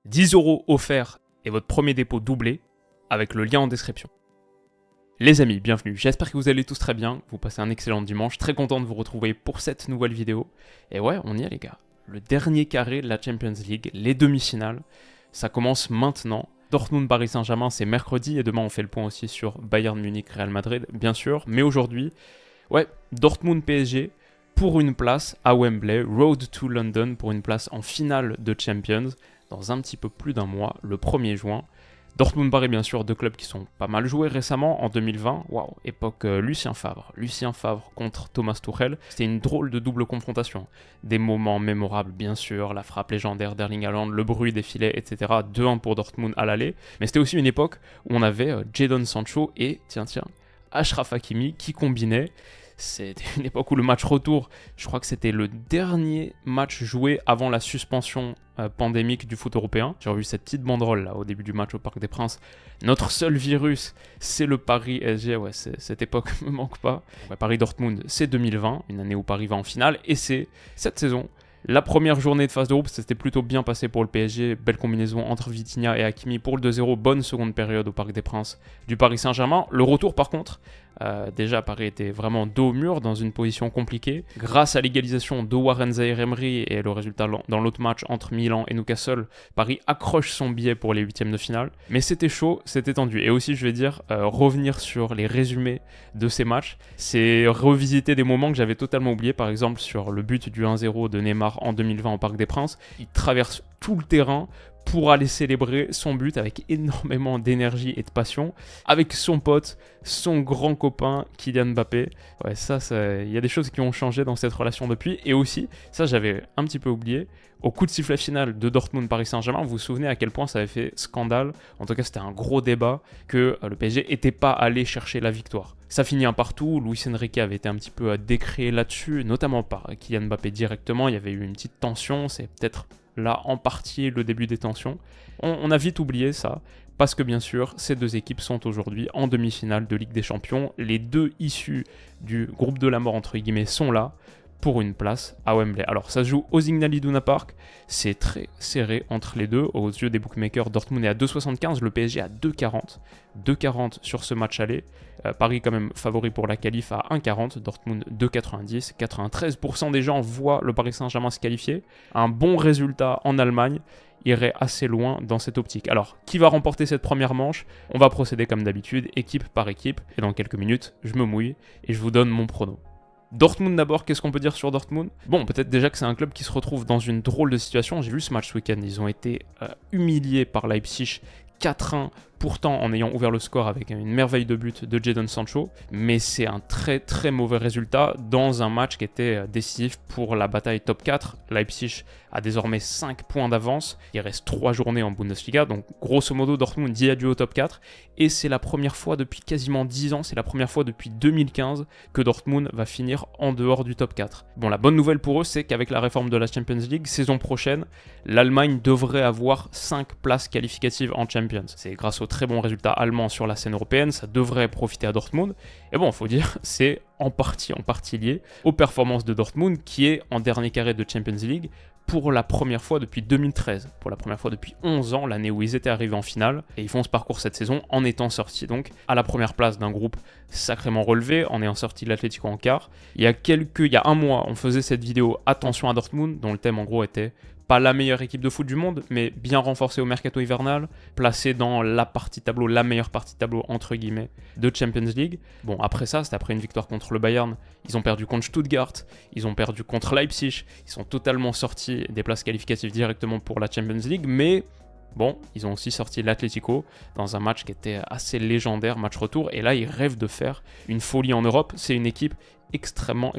10 € offerts et votre premier dépôt doublé avec le lien en description. Les amis, bienvenue, j'espère que vous allez tous très bien, vous passez un excellent dimanche, très content de vous retrouver pour cette nouvelle vidéo. Et ouais, on y est les gars, le dernier carré de la Champions League, les demi-finales, ça commence maintenant. Dortmund Paris Saint-Germain c'est mercredi et demain on fait le point aussi sur Bayern Munich Real Madrid, bien sûr. Mais aujourd'hui, ouais, Dortmund PSG pour une place à Wembley, Road to London pour une place en finale de Champions dans un petit peu plus d'un mois, le 1er juin. Dortmund Paris, bien sûr, deux clubs qui sont pas mal joués récemment, en 2020. Waouh, époque Lucien Favre. Lucien Favre contre Thomas Tuchel. C'était une drôle de double confrontation. Des moments mémorables, bien sûr, la frappe légendaire d'Erling Haaland, le bruit des filets, etc. 2-1 pour Dortmund à l'aller. Mais c'était aussi une époque où on avait Jadon Sancho et, tiens, Achraf Hakimi qui combinaient. C'était une époque où le match retour, je crois que c'était le dernier match joué avant la suspension pandémique du foot européen. J'ai revu cette petite banderole là au début du match au Parc des Princes. Notre seul virus, c'est le Paris SG. Ouais, cette époque me manque pas. Ouais, Paris-Dortmund, c'est 2020, une année où Paris va en finale. Et c'est cette saison. La première journée de phase de groupe, c'était plutôt bien passé pour le PSG. Belle combinaison entre Vitinha et Hakimi pour le 2-0. Bonne seconde période au Parc des Princes du Paris Saint-Germain. Le retour, par contre, déjà Paris était vraiment dos au mur dans une position compliquée. Grâce à l'égalisation de Warren Zaïre-Emery et le résultat dans l'autre match entre Milan et Newcastle, Paris accroche son billet pour les huitièmes de finale. Mais c'était chaud, c'était tendu. Et aussi, je vais dire, revenir sur les résumés de ces matchs, c'est revisiter des moments que j'avais totalement oubliés. Par exemple, sur le but du 1-0 de Neymar en 2020 au Parc des Princes, il traverse tout le terrain pour aller célébrer son but avec énormément d'énergie et de passion, avec son pote, son grand copain Kylian Mbappé. Ouais, ça, il y a des choses qui ont changé dans cette relation depuis. Et aussi, ça j'avais un petit peu oublié, au coup de sifflet final de Dortmund Paris Saint-Germain, vous vous souvenez à quel point ça avait fait scandale, en tout cas c'était un gros débat, que le PSG n'était pas allé chercher la victoire. Ça finit un partout, Luis Enrique avait été un petit peu décrié là-dessus, notamment par Kylian Mbappé directement, il y avait eu une petite tension, c'est peut-être là en partie le début des tensions. On a vite oublié ça, parce que bien sûr, ces deux équipes sont aujourd'hui en demi-finale de Ligue des Champions. Les deux issus du groupe de la mort, entre guillemets, sont là pour une place à Wembley. Alors ça se joue au Signal Iduna Park, c'est très serré entre les deux. Aux yeux des bookmakers, Dortmund est à 2,75, le PSG à 2,40. 2,40 sur ce match aller. Paris quand même favori pour la qualif à 1,40, Dortmund 2,90. 93% des gens voient le Paris Saint-Germain se qualifier. Un bon résultat en Allemagne irait assez loin dans cette optique. Alors, qui va remporter cette première manche? On va procéder comme d'habitude, équipe par équipe. Et dans quelques minutes, je me mouille et je vous donne mon prono. Dortmund d'abord, qu'est-ce qu'on peut dire sur Dortmund? Bon, peut-être déjà que c'est un club qui se retrouve dans une drôle de situation. J'ai vu ce match ce week-end, ils ont été humiliés par Leipzig 4-1, pourtant en ayant ouvert le score avec une merveille de but de Jadon Sancho, mais c'est un très très mauvais résultat dans un match qui était décisif pour la bataille top 4. Leipzig a désormais 5 points d'avance, il reste 3 journées en Bundesliga, donc grosso modo Dortmund dit adieu au top 4, et c'est la première fois depuis quasiment 10 ans, c'est la première fois depuis 2015 que Dortmund va finir en dehors du top 4. Bon, la bonne nouvelle pour eux, c'est qu'avec la réforme de la Champions League, saison prochaine, l'Allemagne devrait avoir 5 places qualificatives en Champions. C'est grâce au très bon résultat allemand sur la scène européenne, ça devrait profiter à Dortmund. Et bon, il faut dire, c'est en partie lié aux performances de Dortmund, qui est en dernier carré de Champions League pour la première fois depuis 2013, pour la première fois depuis 11 ans, l'année où ils étaient arrivés en finale, et ils font ce parcours cette saison en étant sortis donc à la première place d'un groupe sacrément relevé, en ayant sorti l'Atlético en quart. Il y a un mois, on faisait cette vidéo Attention à Dortmund, dont le thème en gros était pas la meilleure équipe de foot du monde, mais bien renforcée au mercato hivernal, placée dans la partie tableau, la meilleure partie tableau entre guillemets de Champions League. Bon, après ça, c'était après une victoire contre le Bayern, ils ont perdu contre Stuttgart, ils ont perdu contre Leipzig, ils sont totalement sortis des places qualificatives directement pour la Champions League, mais bon, ils ont aussi sorti l'Atlético dans un match qui était assez légendaire, match retour, et là ils rêvent de faire une folie en Europe. C'est une équipe extrêmement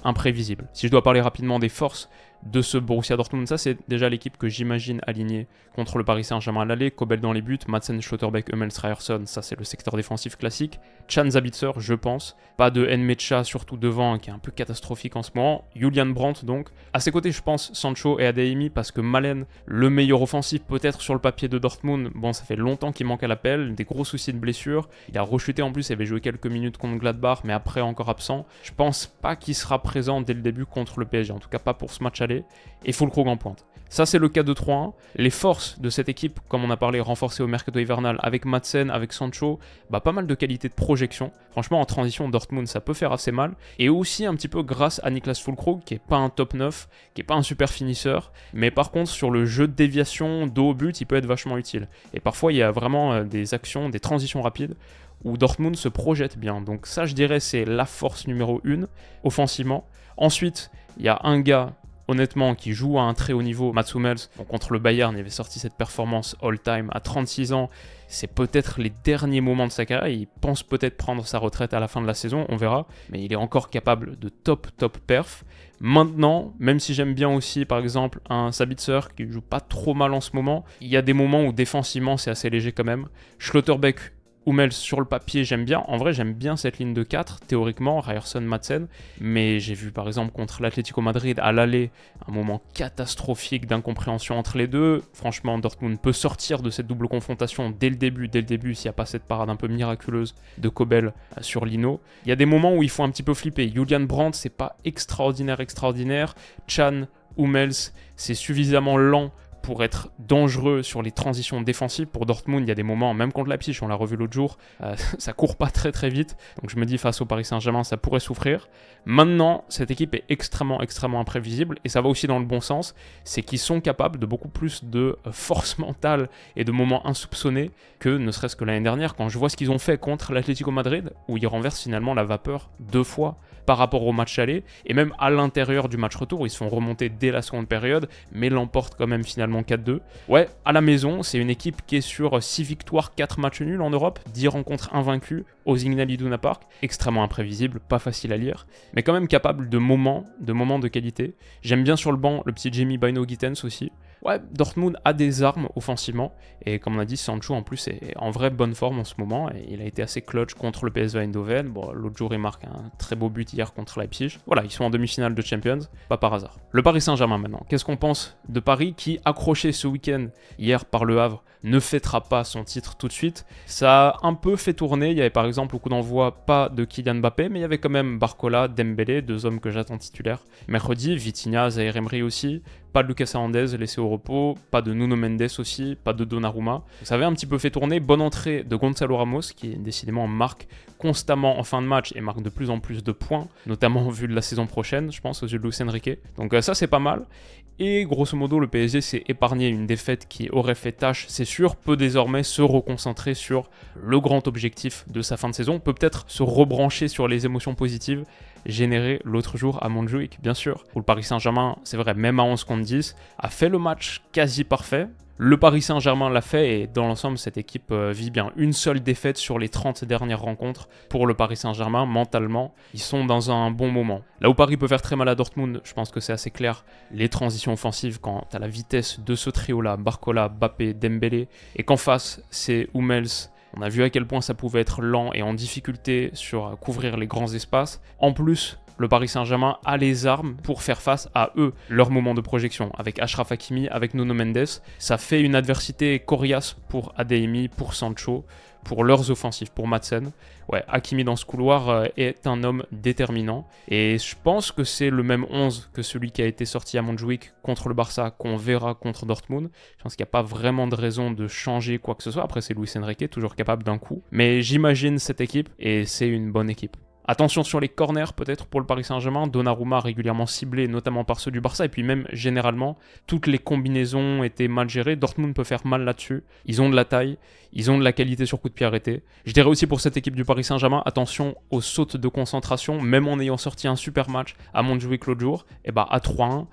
imprévisible. Si je dois parler rapidement des forces de ce Borussia Dortmund, ça c'est déjà l'équipe que j'imagine alignée contre le Paris Saint-Germain à l'aller. Kobel dans les buts, Madsen, Schlotterbeck, Hummels, Ryerson, ça c'est le secteur défensif classique. Can Sabitzer, je pense. Pas de Nmecha, surtout devant, qui est un peu catastrophique en ce moment. Julian Brandt donc. À ses côtés, je pense Sancho et Adeyemi, parce que Malen, le meilleur offensif peut-être sur le papier de Dortmund, bon ça fait longtemps qu'il manque à l'appel, des gros soucis de blessure. Il a rechuté en plus, il avait joué quelques minutes contre Gladbach, mais après encore absent. Je pense pas qu'il sera présent dès le début contre le PSG, en tout cas pas pour ce match aller. Et Füllkrug en pointe. Ça, c'est le cas de 3-1. Les forces de cette équipe, comme on a parlé, renforcées au mercato hivernal avec Madsen, avec Sancho, pas mal de qualité de projection. Franchement, en transition, Dortmund, ça peut faire assez mal. Et aussi un petit peu grâce à Niklas Füllkrug, qui est pas un top 9, qui est pas un super finisseur. Mais par contre, sur le jeu de déviation, dos au but, il peut être vachement utile. Et parfois, il y a vraiment des actions, des transitions rapides où Dortmund se projette bien. Donc ça, je dirais, c'est la force numéro 1, offensivement. Ensuite, il y a un gars, honnêtement, qui joue à un très haut niveau, Mats Hummels. Contre le Bayern, il avait sorti cette performance all-time à 36 ans. C'est peut-être les derniers moments de sa carrière. Il pense peut-être prendre sa retraite à la fin de la saison, on verra. Mais il est encore capable de top perf. Maintenant, même si j'aime bien aussi, par exemple, un Sabitzer qui joue pas trop mal en ce moment, il y a des moments où défensivement, c'est assez léger quand même. Schlotterbeck, Hummels sur le papier, j'aime bien. En vrai, j'aime bien cette ligne de 4, théoriquement, Ryerson, Madsen. Mais j'ai vu par exemple contre l'Atlético Madrid à l'aller un moment catastrophique d'incompréhension entre les deux. Franchement, Dortmund peut sortir de cette double confrontation dès le début, s'il n'y a pas cette parade un peu miraculeuse de Kobel sur Lino. Il y a des moments où il faut un petit peu flipper. Julian Brandt, c'est pas extraordinaire. Can, Hummels, c'est suffisamment lent pour être dangereux sur les transitions défensives. Pour Dortmund, il y a des moments, même contre Leipzig, on l'a revu l'autre jour, ça court pas très vite. Donc je me dis, face au Paris Saint-Germain, ça pourrait souffrir. Maintenant, cette équipe est extrêmement imprévisible, et ça va aussi dans le bon sens, c'est qu'ils sont capables de beaucoup plus de force mentale et de moments insoupçonnés que ne serait-ce que l'année dernière, quand je vois ce qu'ils ont fait contre l'Atlético Madrid, où ils renversent finalement la vapeur 2 fois par rapport au match aller, et même à l'intérieur du match retour, ils se font remonter dès la seconde période, mais l'emportent quand même finalement 4-2. Ouais, à la maison, c'est une équipe qui est sur 6 victoires, 4 matchs nuls en Europe, 10 rencontres invaincues au Signal Iduna Park, extrêmement imprévisible, pas facile à lire, mais quand même capable de moments de qualité. J'aime bien sur le banc le petit Jamie Bynoe-Gittens aussi. Ouais, Dortmund a des armes offensivement, et comme on a dit, Sancho en plus est en vraie bonne forme en ce moment, et il a été assez clutch contre le PSV Eindhoven. Bon, l'autre jour il marque un très beau but hier contre Leipzig. Voilà, ils sont en demi-finale de Champions, pas par hasard. Le Paris Saint-Germain maintenant, qu'est-ce qu'on pense de Paris qui, accroché ce week-end hier par Le Havre, ne fêtera pas son titre tout de suite? Ça a un peu fait tourner, il y avait par exemple au coup d'envoi pas de Kylian Mbappé, mais il y avait quand même Barcola, Dembélé, 2 hommes que j'attends titulaires. Mercredi, Vitinha, Zaïre Emery aussi. Pas de Lucas Hernandez laissé au repos, pas de Nuno Mendes aussi, pas de Donnarumma. Ça avait un petit peu fait tourner. Bonne entrée de Gonzalo Ramos, qui décidément marque constamment en fin de match et marque de plus en plus de points, notamment vu de la saison prochaine, je pense, aux yeux de Luis Enrique. Donc ça, c'est pas mal. Et grosso modo, le PSG s'est épargné une défaite qui aurait fait tâche, c'est sûr, peut désormais se reconcentrer sur le grand objectif de sa fin de saison, peut peut-être se rebrancher sur les émotions positives générées l'autre jour à Montjuïc, bien sûr, où le Paris Saint-Germain, c'est vrai, même à 11 contre 10, a fait le match quasi parfait. Le Paris Saint-Germain l'a fait, et dans l'ensemble, cette équipe vit bien. Une seule défaite sur les 30 dernières rencontres pour le Paris Saint-Germain. Mentalement, ils sont dans un bon moment. Là où Paris peut faire très mal à Dortmund, je pense que c'est assez clair, les transitions offensives, quand tu as la vitesse de ce trio-là, Barcola, Mbappé, Dembélé, et qu'en face, c'est Hummels. On a vu à quel point ça pouvait être lent et en difficulté sur couvrir les grands espaces. En plus, le Paris Saint-Germain a les armes pour faire face à eux, leur moment de projection. Avec Achraf Hakimi, avec Nuno Mendes, ça fait une adversité coriace pour Adeyemi, pour Sancho, pour leurs offensifs, pour Madsen. Ouais, Hakimi dans ce couloir est un homme déterminant. Et je pense que c'est le même 11 que celui qui a été sorti à Montjuïc contre le Barça, qu'on verra contre Dortmund. Je pense qu'il n'y a pas vraiment de raison de changer quoi que ce soit. Après, c'est Luis Enrique, toujours capable d'un coup. Mais j'imagine cette équipe, et c'est une bonne équipe. Attention sur les corners peut-être pour le Paris Saint-Germain, Donnarumma régulièrement ciblé notamment par ceux du Barça, et puis même généralement toutes les combinaisons étaient mal gérées. Dortmund peut faire mal là-dessus, ils ont de la taille, ils ont de la qualité sur coup de pied arrêté. Je dirais aussi pour cette équipe du Paris Saint-Germain, attention aux sautes de concentration, même en ayant sorti un super match à Montjuïc l'autre jour, et à 3-1,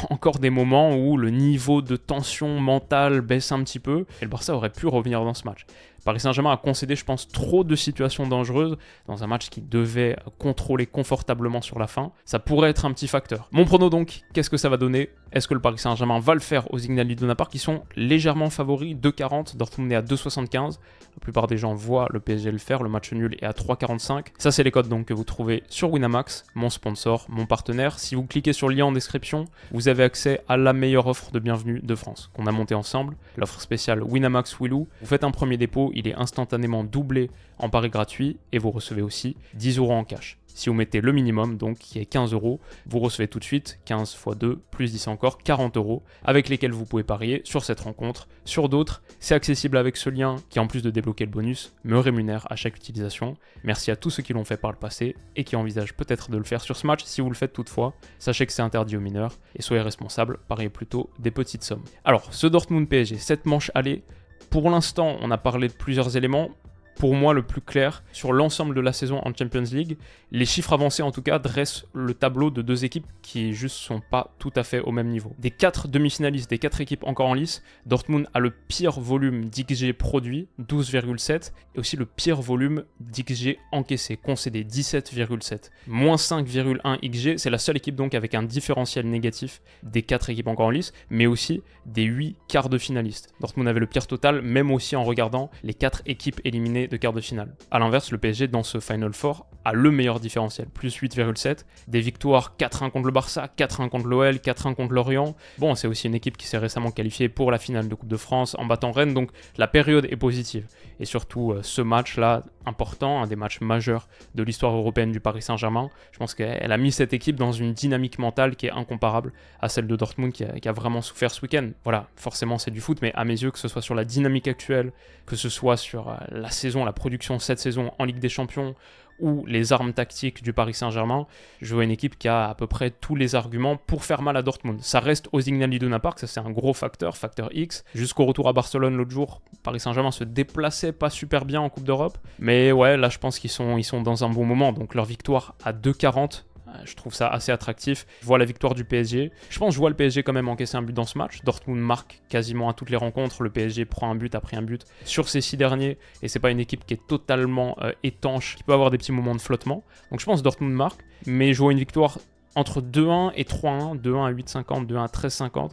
encore des moments où le niveau de tension mentale baisse un petit peu, et le Barça aurait pu revenir dans ce match. Paris Saint-Germain a concédé, je pense, trop de situations dangereuses dans un match qui devait contrôler confortablement sur la fin. Ça pourrait être un petit facteur. Mon prono donc, qu'est-ce que ça va donner? Est-ce que le Paris Saint-Germain va le faire au Signal Iduna Park? Ils sont légèrement favoris, 2,40. Dortmund est à 2,75. La plupart des gens voient le PSG le faire. Le match nul est à 3,45. Ça, c'est les codes donc que vous trouvez sur Winamax, mon sponsor, mon partenaire. Si vous cliquez sur le lien en description, vous avez accès à la meilleure offre de bienvenue de France qu'on a montée ensemble. L'offre spéciale Winamax Willou. Vous faites un premier dépôt, il est instantanément doublé en pari gratuit et vous recevez aussi 10 € en cash. Si vous mettez le minimum, donc qui est 15 €, vous recevez tout de suite 15 x 2 plus 10 encore, 40 € avec lesquels vous pouvez parier sur cette rencontre, sur d'autres. C'est accessible avec ce lien qui, en plus de débloquer le bonus, me rémunère à chaque utilisation. Merci à tous ceux qui l'ont fait par le passé et qui envisagent peut-être de le faire sur ce match. Si vous le faites toutefois, sachez que c'est interdit aux mineurs et soyez responsables, pariez plutôt des petites sommes. Alors, ce Dortmund PSG, cette manche aller, pour l'instant, on a parlé de plusieurs éléments. Pour moi, le plus clair, sur l'ensemble de la saison en Champions League, les chiffres avancés en tout cas dressent le tableau de deux équipes qui juste sont pas tout à fait au même niveau. Des 4 demi-finalistes, des 4 équipes encore en lice, Dortmund a le pire volume d'XG produit, 12,7, et aussi le pire volume d'XG encaissé, concédé, 17,7. Moins 5,1 XG, c'est la seule équipe donc avec un différentiel négatif des 4 équipes encore en lice, mais aussi des 8 quarts de finalistes. Dortmund avait le pire total, même aussi en regardant les 4 équipes éliminées de quart de finale. A l'inverse, le PSG dans ce Final Four a le meilleur différentiel, plus 8,7. Des victoires 4-1 contre le Barça, 4-1 contre l'OL, 4-1 contre l'Orient. Bon, c'est aussi une équipe qui s'est récemment qualifiée pour la finale de Coupe de France en battant Rennes, donc la période est positive. Et surtout, ce match-là, important, un des matchs majeurs de l'histoire européenne du Paris Saint-Germain, je pense qu'elle a mis cette équipe dans une dynamique mentale qui est incomparable à celle de Dortmund qui a vraiment souffert ce week-end. Voilà, forcément c'est du foot, mais à mes yeux, que ce soit sur la dynamique actuelle, que ce soit sur la saison, la production cette saison en Ligue des Champions, ou les armes tactiques du Paris Saint-Germain, je vois une équipe qui a à peu près tous les arguments pour faire mal à Dortmund. Ça reste au Signal Iduna Park, ça c'est un gros facteur X. Jusqu'au retour à Barcelone l'autre jour, Paris Saint-Germain se déplaçait pas super bien en Coupe d'Europe. Mais ouais, là je pense qu'ils sont dans un bon moment. Donc leur victoire à 2,40, je trouve ça assez attractif. Je vois la victoire du PSG. Je pense que je vois le PSG quand même encaisser un but dans ce match. Dortmund marque quasiment à toutes les rencontres. Le PSG prend un but après un but sur ces 6 derniers. Et c'est pas une équipe qui est totalement étanche, qui peut avoir des petits moments de flottement. Donc je pense que Dortmund marque. Mais je vois une victoire entre 2-1 et 3-1. 2-1 à 8,50, 2-1 à 13,50.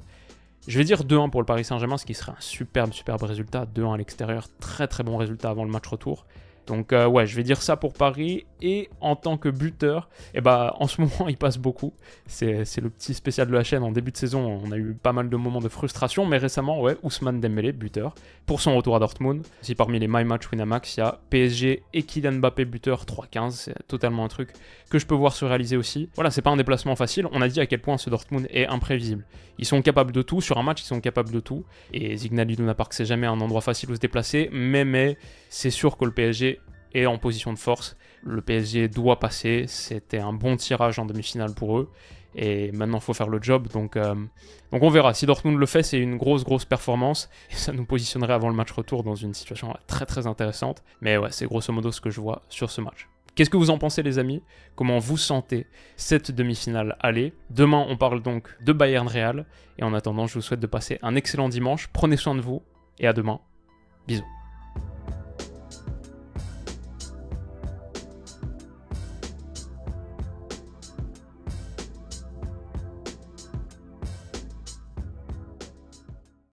Je vais dire 2-1 pour le Paris Saint-Germain, ce qui serait un superbe résultat. 2-1 à l'extérieur, très bon résultat avant le match retour. Donc ouais, je vais dire ça pour Paris. Et en tant que buteur, en ce moment, il passe beaucoup. C'est le petit spécial de la chaîne. En début de saison, on a eu pas mal de moments de frustration. Mais récemment, ouais, Ousmane Dembélé, buteur, pour son retour à Dortmund. Si parmi les My Match Winamax, il y a PSG et Kylian Mbappé, buteur, 3,15. C'est totalement un truc que je peux voir se réaliser aussi. Voilà, c'est pas un déplacement facile. On a dit à quel point ce Dortmund est imprévisible. Ils sont capables de tout. Sur un match, ils sont capables de tout. Et Signal Iduna Park, c'est jamais un endroit facile où se déplacer. Mais c'est sûr que le PSG est en position de force. Le PSG doit passer. C'était un bon tirage en demi-finale pour eux. Et maintenant, il faut faire le job. Donc on verra. Si Dortmund le fait, c'est une grosse performance. Et ça nous positionnerait avant le match retour dans une situation très intéressante. Mais ouais, c'est grosso modo ce que je vois sur ce match. Qu'est-ce que vous en pensez, les amis? Comment vous sentez cette demi-finale aller? Demain, on parle donc de Bayern Real. Et en attendant, je vous souhaite de passer un excellent dimanche. Prenez soin de vous et à demain. Bisous.